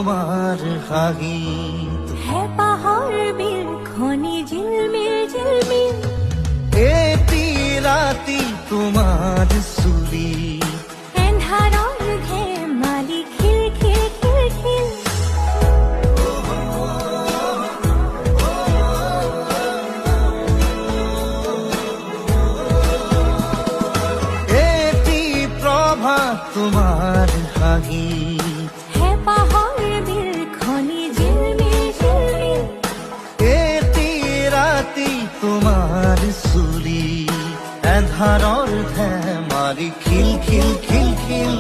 তোমার হাহি है पहाड़ बिल खनी झिलमिल झिलमिल এটি রাতি তোমার সুলি এন্ধাৰৰ ধেমালি খিল খিল খিল খিল এটি প্রভাত তোমার হাহি है पहाड़ बिल खनी झिलमिल झिलमिल এটি রাতি তোমার সুলি এন্ধাৰৰ ধেমালি খিল খিল খিল খিল